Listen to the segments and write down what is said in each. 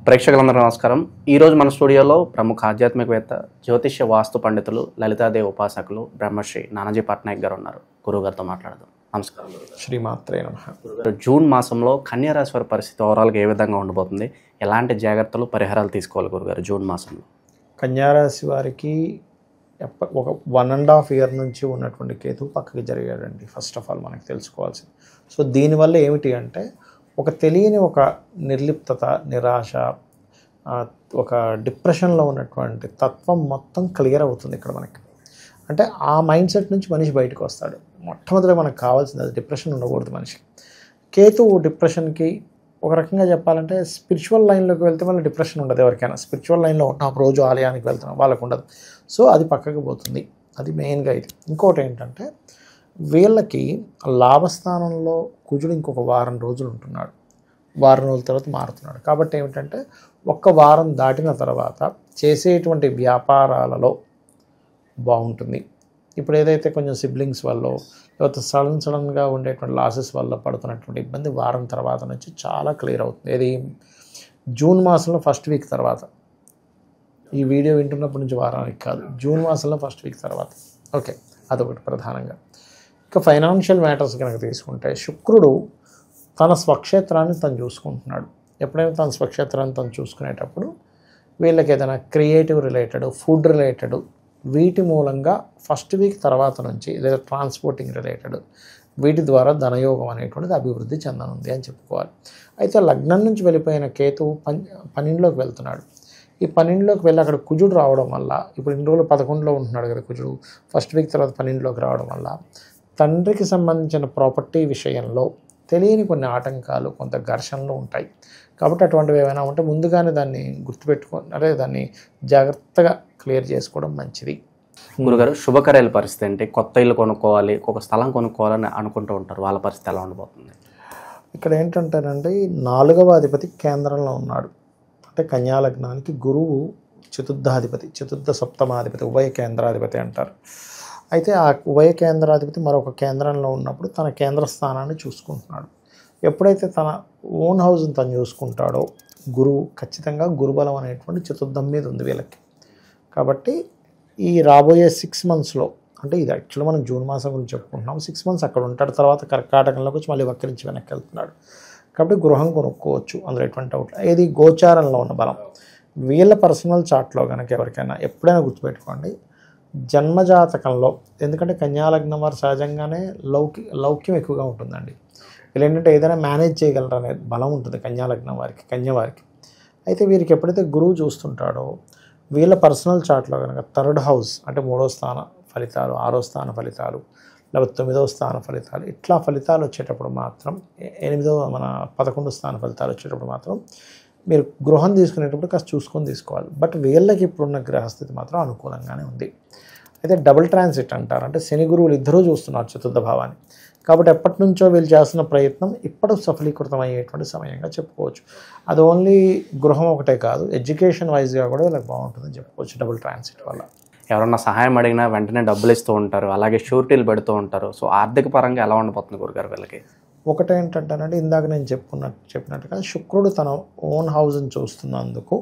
ప్రేక్షకులందరూ నమస్కారం. ఈరోజు మన స్టూడియోలో ప్రముఖ ఆధ్యాత్మికవేత్త, జ్యోతిష్య వాస్తు పండితులు, లలితాదేవి ఉపాసకులు బ్రహ్మశ్రీ నానాజీ పట్నాయక్ గారు ఉన్నారు. గురువుగారితో మాట్లాడదాం. నమస్కారం. శ్రీమాత్రే నమః. జూన్ మాసంలో కన్యా రాశి వారి పరిస్థితి ఓవరాల్గా ఏ విధంగా ఉండబోతుంది? ఎలాంటి జాగ్రత్తలు, పరిహారాలు తీసుకోవాలి గురుగారు జూన్ మాసంలో? కన్యారాశి వారికి ఒక 1.5 year నుంచి ఉన్నటువంటి కేతు పక్కకి జరిగాడండి. ఫస్ట్ ఆఫ్ ఆల్ మనకు తెలుసుకోవాల్సింది. సో దీనివల్ల ఏమిటి అంటే ఒక తెలియని ఒక నిర్లిప్తత, నిరాశ, ఒక డిప్రెషన్లో ఉన్నటువంటి తత్వం మొత్తం క్లియర్ అవుతుంది ఇక్కడ మనకి. అంటే ఆ మైండ్ సెట్ నుంచి మనిషి బయటకు వస్తాడు. మొట్టమొదటి మనకు కావాల్సింది అది, డిప్రెషన్ ఉండకూడదు మనిషికి. కేతు డిప్రెషన్కి ఒక రకంగా చెప్పాలంటే స్పిరిచువల్ లైన్లోకి వెళ్తే మళ్ళీ డిప్రెషన్ ఉండదు ఎవరికైనా. స్పిరిచువల్ లైన్లో ఉన్నాం, రోజు ఆలయానికి వెళ్తున్నాం, వాళ్ళకు ఉండదు. సో అది పక్కకు పోతుంది. అది మెయిన్గా ఇది. ఇంకోటి ఏంటంటే వీళ్ళకి లాభస్థానంలో కుజుడు ఇంకొక వారం రోజులు ఉంటున్నాడు. వారం రోజుల తర్వాత మారుతున్నాడు. కాబట్టి ఏమిటంటే ఒక్క వారం దాటిన తర్వాత చేసేటువంటి వ్యాపారాలలో బాగుంటుంది. ఇప్పుడు ఏదైతే కొంచెం సిబ్లింగ్స్ వల్ల లేకపోతే సడన్గా ఉండేటువంటి లాసెస్ వల్ల పడుతున్నటువంటి ఇబ్బంది వారం తర్వాత నుంచి చాలా క్లియర్ అవుతుంది. ఇది జూన్ మాసంలో ఫస్ట్ వీక్ తర్వాత. ఈ వీడియో వింటున్నప్పటి నుంచి వారానికి కాదు, జూన్ మాసంలో ఫస్ట్ వీక్ తర్వాత. ఓకే, అదొకటి ప్రధానంగా. ఇక ఫైనాన్షియల్ మ్యాటర్స్ కనుక తీసుకుంటే శుక్రుడు తన స్వక్షేత్రాన్ని తను చూసుకుంటున్నాడు. ఎప్పుడైనా తన స్వక్షేత్రాన్ని తను చూసుకునేటప్పుడు వీళ్ళకి ఏదైనా క్రియేటివ్ రిలేటెడ్, ఫుడ్ రిలేటెడ్, వీటి మూలంగా ఫస్ట్ వీక్ తర్వాత నుంచి లేదా ట్రాన్స్పోర్టింగ్ రిలేటెడ్ వీటి ద్వారా ధనయోగం అనేటువంటిది అభివృద్ధి చెందనుంది అని చెప్పుకోవాలి. అయితే లగ్నం నుంచి వెళ్ళిపోయిన కేతువు పన్నెండులోకి వెళ్తున్నాడు. ఈ పన్నెండులోకి వెళ్ళి అక్కడ కుజుడు రావడం వల్ల, ఇప్పుడు ఇన్ని రోజులు 11లో ఉంటున్నాడు కదా కుజుడు, ఫస్ట్ వీక్ తర్వాత 12లోకి రావడం వల్ల తండ్రికి సంబంధించిన ప్రాపర్టీ విషయంలో తెలియని కొన్ని ఆటంకాలు, కొంత ఘర్షణలు ఉంటాయి. కాబట్టి అటువంటివి ఏమైనా ఉంటే ముందుగానే దాన్ని గుర్తుపెట్టుకొని, అంటే దాన్ని జాగ్రత్తగా క్లియర్ చేసుకోవడం మంచిది. గురుగారు, శుభకార్యాల పరిస్థితి ఏంటి? కొత్త ఇల్లు కొనుక్కోవాలి, ఒక స్థలం కొనుక్కోవాలని అనుకుంటూ ఉంటారు, వాళ్ళ పరిస్థితి ఎలా ఉండబోతుంది? ఇక్కడ ఏంటంటేనండి 4వ అధిపతి కేంద్రంలో ఉన్నాడు. అంటే కన్యా లగ్నానికి గురువు చతుర్థాధిపతి, చతుర్థ సప్తమాధిపతి, ఉభయ కేంద్రాధిపతి అంటారు. అయితే ఆ ఉభయ కేంద్రాధిపతి మరొక కేంద్రంలో ఉన్నప్పుడు తన కేంద్ర స్థానాన్ని చూసుకుంటున్నాడు. ఎప్పుడైతే తన ఓన్ హౌస్ని తను చూసుకుంటాడో గురువు ఖచ్చితంగా గురుబలం అనేటువంటి చతుర్థం మీద ఉంది వీళ్ళకి. కాబట్టి ఈ రాబోయే 6 monthsలో, అంటే ఇది యాక్చువల్గా మనం జూన్ మాసం గురించి చెప్పుకుంటున్నాం, 6 months అక్కడ ఉంటాడు. తర్వాత కర్కాటకంలోకి వచ్చి మళ్ళీ వక్రించి వెనక్కి వెళ్తున్నాడు. కాబట్టి గృహం కొనుక్కోవచ్చు, అందులో ఎటువంటి డౌట్. ఇది గోచారంలో ఉన్న బలం. వీళ్ళ పర్సనల్ చార్ట్లో కనుక ఎవరికైనా ఎప్పుడైనా గుర్తుపెట్టుకోండి, జన్మజాతకంలో, ఎందుకంటే కన్యాలగ్నం వారు సహజంగానే లౌక్యం ఎక్కువగా ఉంటుందండి. వీళ్ళు ఏంటంటే ఏదైనా మేనేజ్ చేయగలరు అనే బలం ఉంటుంది కన్యాలగ్నం వారికి, కన్యవారికి. అయితే వీరికి ఎప్పుడైతే గురువు చూస్తుంటాడో వీళ్ళ పర్సనల్ చార్ట్లో కనుక 3rd house, అంటే 3వ స్థాన ఫలితాలు, 6వ స్థాన ఫలితాలు, లేకపోతే 9వ స్థాన ఫలితాలు, ఇట్లా ఫలితాలు వచ్చేటప్పుడు మాత్రం, 11వ స్థాన ఫలితాలు వచ్చేటప్పుడు మాత్రం మీరు గృహం తీసుకునేటప్పుడు కాస్త చూసుకొని తీసుకోవాలి. బట్ వీళ్ళకి ఇప్పుడున్న గ్రహస్థితి మాత్రం అనుకూలంగానే ఉంది. అయితే డబుల్ ట్రాన్సిట్ అంటారు, అంటే శని గురువులు ఇద్దరూ చూస్తున్నారు చతుర్థ భావాన్ని. కాబట్టి ఎప్పటి నుంచో వీళ్ళు చేస్తున్న ప్రయత్నం ఇప్పుడు సఫలీకృతం అయ్యేటువంటి సమయంగా చెప్పుకోవచ్చు. అది ఓన్లీ గృహం ఒకటే కాదు, ఎడ్యుకేషన్ వైజ్గా కూడా వీళ్ళకి బాగుంటుందని చెప్పుకోవచ్చు డబుల్ ట్రాన్సిట్ వల్ల. ఎవరన్నా సహాయం అడిగినా వెంటనే డబ్బులు ఇస్తూ ఉంటారు, అలాగే షూరిటీలు పెడుతూ ఉంటారు. సో ఆర్థిక పరంగా ఎలా ఉండబోతుంది గురుగారు వీళ్ళకి? ఒకటేంటంటేనంటే ఇందాక నేను చెప్పినట్టుగా శుక్రుడు తన ఓన్ హౌస్ని చూస్తున్నందుకు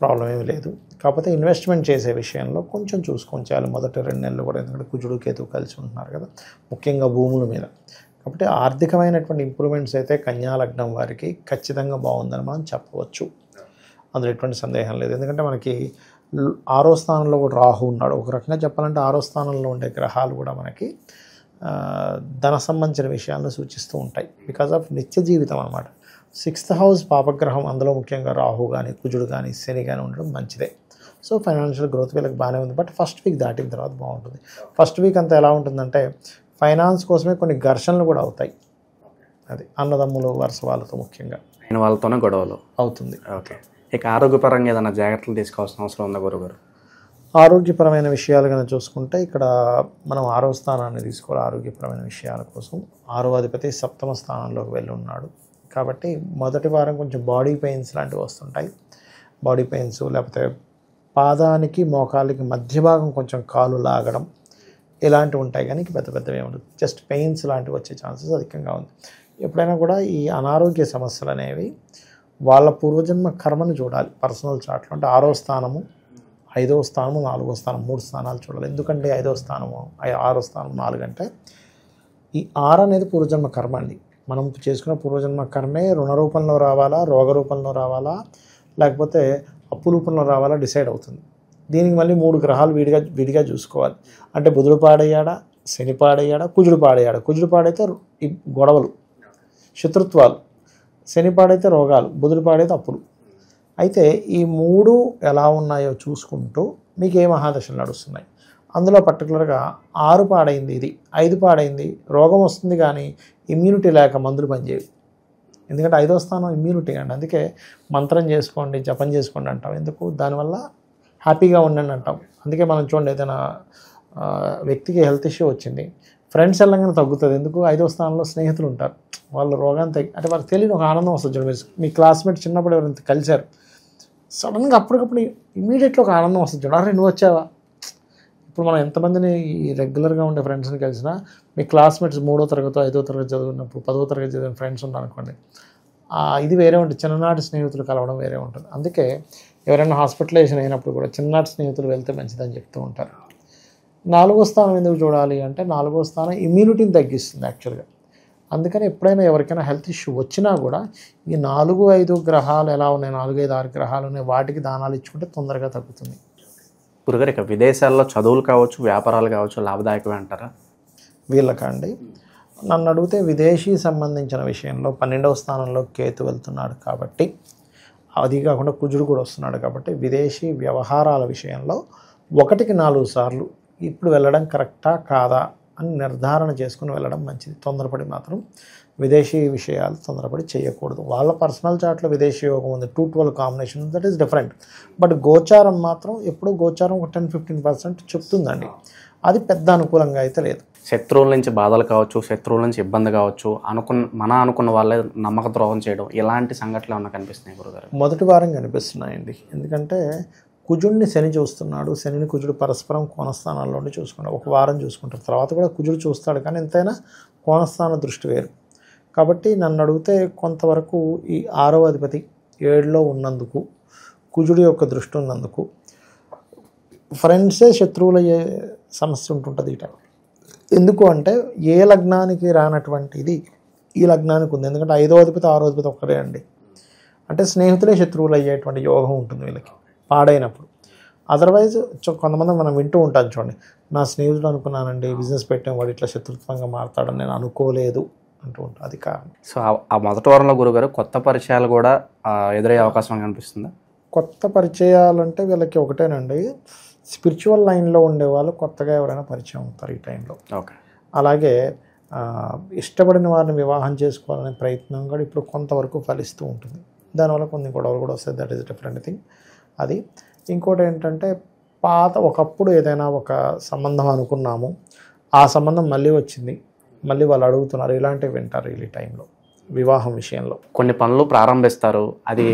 ప్రాబ్లం ఏమీ లేదు. కాకపోతే ఇన్వెస్ట్మెంట్ చేసే విషయంలో కొంచెం చూసుకొని చేయాలి మొదటి 2 నెలలు కూడా, ఎందుకంటే కుజుడు కేతు కలిసి ఉంటున్నారు కదా, ముఖ్యంగా భూముల మీద. కాబట్టి ఆర్థికమైనటువంటి ఇంప్రూవ్మెంట్స్ అయితే కన్యా లగ్నం వారికి ఖచ్చితంగా బాగుందని మనం చెప్పవచ్చు, అందులో ఎటువంటి సందేహం లేదు. ఎందుకంటే మనకి 6వ స్థానంలో కూడా రాహు ఉన్నాడు. ఒక రకంగా చెప్పాలంటే 6వ స్థానంలో ఉండే గ్రహాలు కూడా మనకి ధన సంబంధించిన విషయాలను సూచిస్తూ ఉంటాయి. బికాజ్ ఆఫ్ నిత్య జీవితం అనమాట. 6th house పాపగ్రహం, అందులో ముఖ్యంగా రాహు కానీ, కుజుడు కానీ, శని కానీ ఉండడం మంచిదే. సో ఫైనాన్షియల్ గ్రోత్ వీళ్ళకి బాగానే ఉంది. బట్ ఫస్ట్ వీక్ దాటిన తర్వాత బాగుంటుంది. ఫస్ట్ వీక్ అంతా ఎలా ఉంటుందంటే ఫైనాన్స్ కోసమే కొన్ని ఘర్షణలు కూడా అవుతాయి. అది అన్నదమ్ములు వరుస వాళ్ళతో ముఖ్యంగా అయిన వాళ్ళతోనే గొడవలు అవుతుంది. ఓకే, ఇక ఆరోగ్యపరంగా ఏదైనా జాగ్రత్తలు తీసుకోవాల్సిన అవసరం ఉందా గురుగారు? ఆరోగ్యపరమైన విషయాలు కనుక చూసుకుంటే ఇక్కడ మనం 6వ స్థానాన్ని తీసుకోవాలి. ఆరోగ్యపరమైన విషయాల కోసం 6వ అధిపతి 7వ స్థానంలోకి వెళ్ళి ఉన్నాడు. కాబట్టి మొదటి వారం కొంచెం బాడీ పెయిన్స్ లాంటివి వస్తుంటాయి. బాడీ పెయిన్స్, లేకపోతే పాదానికి మోకాలికి మధ్య భాగం కొంచెం కాలు లాగడం, ఇలాంటివి ఉంటాయి. కానీ పెద్ద పెద్దవి ఉండదు, జస్ట్ పెయిన్స్ లాంటివి వచ్చే ఛాన్సెస్ అధికంగా ఉంది. ఎప్పుడైనా కూడా ఈ అనారోగ్య సమస్యలు అనేవి వాళ్ళ పూర్వజన్మ కర్మని చూడాలి పర్సనల్ చార్ట్లో. అంటే 6వ స్థానము, 5వ స్థానము, 4వ స్థానం, 3 స్థానాలు చూడాలి. ఎందుకంటే 5వ స్థానము, 6వ స్థానం 4 అంటే ఈ 6 అనేది పూర్వజన్మ కర్మ అండి. మనం చేసుకున్న పూర్వజన్మ కర్మే రుణ రూపంలో రావాలా, రోగ రూపంలో రావాలా, లేకపోతే అప్పు రూపంలో రావాలా డిసైడ్ అవుతుంది. దీనికి మళ్ళీ 3 గ్రహాలు విడిగా చూసుకోవాలి. అంటే బుధుడు పాడయ్యాడా, శని పాడయ్యాడా, కుజుడు పాడయ్యాడా. కుజుడు పాడైతే ఈ గొడవలు, శత్రుత్వాలు, శని పాడైతే రోగాలు, బుధుడు పాడైతే అప్పులు. అయితే ఈ 3 ఎలా ఉన్నాయో చూసుకుంటూ మీకు ఏ మహాదశలు నడుస్తున్నాయి. అందులో పర్టికులర్గా 6 పాడైంది, ఇది 5 పాడైంది, రోగం వస్తుంది కానీ ఇమ్యూనిటీ లేక మందులు పనిచేయవు. ఎందుకంటే 5వ స్థానం ఇమ్యూనిటీ అండి. అందుకే మంత్రం చేసుకోండి, జపం చేసుకోండి అంటాం. ఎందుకు? దానివల్ల హ్యాపీగా ఉండండి అంటాం. అందుకే మనం చూడండి, ఏదైనా వ్యక్తికి హెల్త్ ఇష్యూ వచ్చింది, ఫ్రెండ్స్ వెళ్ళగానే తగ్గుతుంది. ఎందుకు? 5వ స్థానంలో స్నేహితులు ఉంటారు. వాళ్ళు రోగాన్ని అంటే వాళ్ళకి తెలియని ఒక ఆనందం వస్తుంది. చూడండి, మీరు మీ క్లాస్మేట్ చిన్నప్పుడు ఎవరైనా కలిశారు, సడన్గా అప్పటికప్పుడు ఇమీడియట్గా ఒక ఆనందం వస్తుంది. చూడండి, అరే నువ్వు వచ్చావా. ఇప్పుడు మనం ఎంతమందిని రెగ్యులర్గా ఉండే ఫ్రెండ్స్ని కలిసినా మీ క్లాస్మేట్స్ 3వ తరగతి 5వ తరగతి చదువుకున్నప్పుడు 10వ తరగతి చదివిన ఫ్రెండ్స్ ఉన్నారనుకోండి, ఇది వేరే ఉంటుంది. చిన్ననాటి స్నేహితులు కలవడం వేరే ఉంటుంది. అందుకే ఎవరైనా హాస్పిటలైజేషన్ అయినప్పుడు కూడా చిన్ననాటి స్నేహితులు వెళ్తే మంచిదని చెప్తూ ఉంటారు. 4వ స్థానం ఎందుకు చూడాలి అంటే 4వ స్థానం ఇమ్యూనిటీని తగ్గిస్తుంది యాక్చువల్గా. అందుకని ఎప్పుడైనా ఎవరికైనా హెల్త్ ఇష్యూ వచ్చినా కూడా ఈ 4, 5 గ్రహాలు ఎలా ఉన్నాయి, 4, 5, 6 గ్రహాలు ఉన్నాయి, వాటికి దానాలు ఇచ్చుకుంటే తొందరగా తగ్గుతుంది. గురుగారు, ఇక విదేశాల్లో చదువులు కావచ్చు, వ్యాపారాలు కావచ్చు, లాభదాయకమే అంటారా? వీళ్ళకండి నన్ను అడిగితే విదేశీ సంబంధించిన విషయంలో 12వ స్థానంలో కేతు వెళ్తున్నాడు కాబట్టి, అది కాకుండా కుజుడు కూడా వస్తున్నాడు కాబట్టి విదేశీ వ్యవహారాల విషయంలో 1కి 4 సార్లు ఇప్పుడు వెళ్ళడం కరెక్టా కాదా అని నిర్ధారణ చేసుకుని వెళ్ళడం మంచిది. తొందరపడి మాత్రం విదేశీ విషయాలు తొందరపడి చేయకూడదు. వాళ్ళ పర్సనల్ చార్ట్లో విదేశీ యోగం ఉంది, 2-12 combination, that is different. But గోచారం మాత్రం ఎప్పుడు గోచారం ఒక 10-15% చెప్తుందండి. అది పెద్ద అనుకూలంగా అయితే లేదు. శత్రువుల నుంచి బాధలు కావచ్చు, శత్రువుల నుంచి ఇబ్బంది కావచ్చు, అనుకున్న వాళ్ళే నమ్మక ద్రోహం చేయడం, ఇలాంటి సంఘటనలు ఏమన్నా కనిపిస్తున్నాయి గురుగారు? మొదటి వారం కనిపిస్తున్నాయండి. ఎందుకంటే కుజుడిని శని చూస్తున్నాడు, శనిని కుజుడు పరస్పరం కోణస్థానాల్లోనే చూసుకున్నాడు. ఒక వారం చూసుకుంటారు, తర్వాత కూడా కుజుడు చూస్తాడు, కానీ ఎంతైనా కోణస్థాన దృష్టి వేరు. కాబట్టి నన్ను అడిగితే కొంతవరకు ఈ 6వ అధిపతి 7లో ఉన్నందుకు, కుజుడి యొక్క దృష్టి ఉన్నందుకు ఫ్రెండ్సే శత్రువులయ్యే సమస్య ఉంటుంటుంది ఈ టైం. ఎందుకు అంటే ఏ లగ్నానికి రానటువంటిది ఈ లగ్నానికి ఉంది. ఎందుకంటే 5వ అధిపతి 6వ అధిపతి ఒక్కరే అండి. అంటే స్నేహితులే శత్రువులు అయ్యేటువంటి యోగం ఉంటుంది వీళ్ళకి పాడైనప్పుడు. అదర్వైజ్ కొంతమంది మనం వింటూ ఉంటాం చూడండి, నా స్నేహితుడు అనుకున్నానండి, బిజినెస్ పెట్టిన వాడు ఇట్లా శత్రుత్వంగా మారతాడని నేను అనుకోలేదు అంటూ ఉంటాను. అది కారణం. సో ఆ మొదటి వారంలో గురుగారు కొత్త పరిచయాలు కూడా ఎదురయ్యే అవకాశం కనిపిస్తుంది. కొత్త పరిచయాలంటే వీళ్ళకి ఒకటేనండి, స్పిరిచువల్ లైన్లో ఉండేవాళ్ళు కొత్తగా ఎవరైనా పరిచయం అవుతారు ఈ టైంలో. ఓకే. అలాగే ఇష్టపడిన వారిని వివాహం చేసుకోవాలనే ప్రయత్నం కూడా ఇప్పుడు కొంతవరకు ఫలిస్తూ ఉంటుంది. దానివల్ల కొన్ని గొడవలు కూడా వస్తాయి, దట్ ఈస్ డిఫరెంట్ థింగ్. అది ఇంకోటి ఏంటంటే ఒకప్పుడు ఏదైనా ఒక సంబంధం అనుకున్నాము, ఆ సంబంధం మళ్ళీ వచ్చింది, మళ్ళీ వాళ్ళు అడుగుతున్నారు, ఇలాంటివి వింటారు ఈ టైంలో వివాహం విషయంలో. కొన్ని పనులు ప్రారంభిస్తారు, అది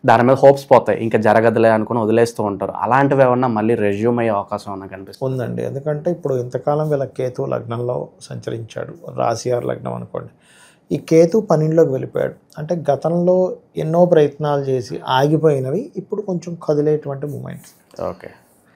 దాని మీద హోప్స్ పోతాయి, ఇంకా జరగదులే అనుకుని వదిలేస్తూ ఉంటారు. అలాంటివి ఏమన్నా మళ్ళీ రెజ్యూమ్ అయ్యే అవకాశం ఏమన్నా కనిపిస్తుంది? ఉందండి. ఎందుకంటే ఇప్పుడు ఇంతకాలం వీళ్ళ కేతు లగ్నంలో సంచరించాడు, రాశి 6 లగ్నం అనుకోండి. ఈ కేతు 12లోకి వెళ్ళిపోయాడు. అంటే గతంలో ఎన్నో ప్రయత్నాలు చేసి ఆగిపోయినవి ఇప్పుడు కొంచెం కదిలేటువంటి మూమెంట్స్. ఓకే.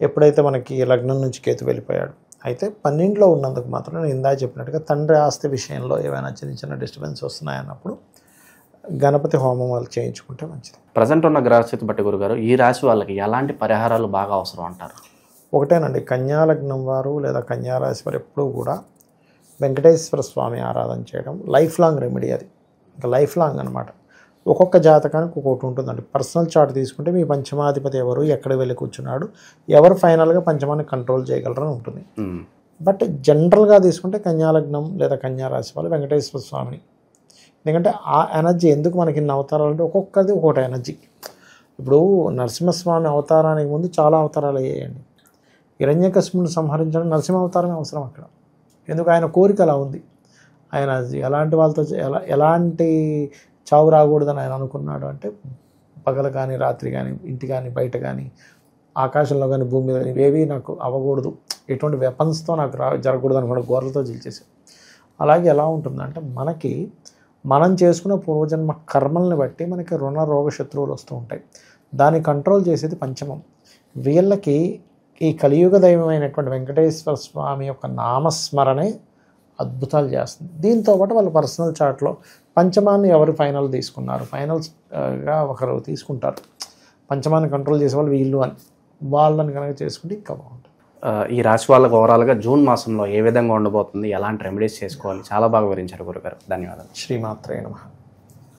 ఎప్పుడైతే మనకి లగ్నం నుంచి కేతు వెళ్ళిపోయాడు, అయితే 12లో ఉన్నందుకు మాత్రం నేను ఇందాక చెప్పినట్టుగా తండ్రి ఆస్తి విషయంలో ఏమైనా చిన్న చిన్న డిస్టర్బెన్స్ వస్తున్నాయన్నప్పుడు గణపతి హోమం వాళ్ళు చేయించుకుంటే మంచిది. ప్రజెంట్ ఉన్న గ్రహస్థితి బట్టి గురుగారు ఈ రాశి వాళ్ళకి ఎలాంటి పరిహారాలు బాగా అవసరం అంటారు? ఒకటేనండి, కన్యా లగ్నం వారు లేదా కన్యా రాశి వారు ఎప్పుడూ కూడా వెంకటేశ్వర స్వామి ఆరాధన చేయడం లైఫ్ లాంగ్ రెమెడీ. అది ఇంకా లైఫ్ లాంగ్ అనమాట. ఒక్కొక్క జాతకానికి ఒక్కొక్కటి ఉంటుందండి. పర్సనల్ చార్ట్ తీసుకుంటే మీ పంచమాధిపతి ఎవరు, ఎక్కడ వెళ్ళి కూర్చున్నాడు, ఎవరు ఫైనల్గా పంచమాన్ని కంట్రోల్ చేయగలరని ఉంటుంది. బట్ జనరల్గా తీసుకుంటే కన్యా లగ్నం లేదా కన్యా రాశి వాళ్ళు వెంకటేశ్వర స్వామిని, ఎందుకంటే ఆ ఎనర్జీ ఎందుకు మనకి ఇన్ని అవతారాలు అంటే ఒక్కొక్కది ఒక్కొక్కటి ఎనర్జీ. ఇప్పుడు నరసింహస్వామి అవతారానికి ముందు చాలా అవతారాలు అయ్యాయండి. హిరణ్యకశిపుని సంహరించడం నరసింహ అవతారమే అవసరం అక్కడ. ఎందుకు? ఆయన కోరిక అలా ఉంది. ఆయన ఎలాంటి వాళ్ళతో ఎలాంటి చావు రాకూడదని ఆయన అనుకున్నాడు అంటే, పగలు కానీ రాత్రి కానీ ఇంటి కానీ బయట కానీ ఆకాశంలో కానీ భూమి మీద ఇవేవి నాకు అవ్వకూడదు, ఎటువంటి వెపన్స్తో నాకు జరగకూడదు అనుకున్న గోర్లతో జీల్చేసాడు. అలాగే ఎలా ఉంటుందంటే మనకి మనం చేసుకున్న పూర్వజన్మ కర్మల్ని బట్టి మనకి రుణ రోగ శత్రువులు వస్తూ ఉంటాయి. దాన్ని కంట్రోల్ చేసేది పంచమం. వీళ్ళకి ఈ కలియుగ దైవమైనటువంటి వెంకటేశ్వర స్వామి యొక్క నామస్మరణే అద్భుతాలు చేస్తుంది. దీంతో పాటు వాళ్ళ పర్సనల్ చార్ట్లో పంచమాన్ని ఎవరు ఫైనల్ తీసుకున్నారు, ఫైనల్స్గా ఒకరు తీసుకుంటారు, పంచమాన్ని కంట్రోల్ చేసే వాళ్ళు వీళ్ళు అని, వాళ్ళని కనుక చేసుకుంటే ఇంకా బాగుంటుంది. ఈ రాశి వాళ్ళకు ఓవరాల్గా జూన్ మాసంలో ఏ విధంగా ఉండబోతుంది, ఎలాంటి రెమెడీస్ చేసుకోవాలి, చాలా బాగా వివరించారు గురుగారు. ధన్యవాదాలు. శ్రీమాత్రే నమః.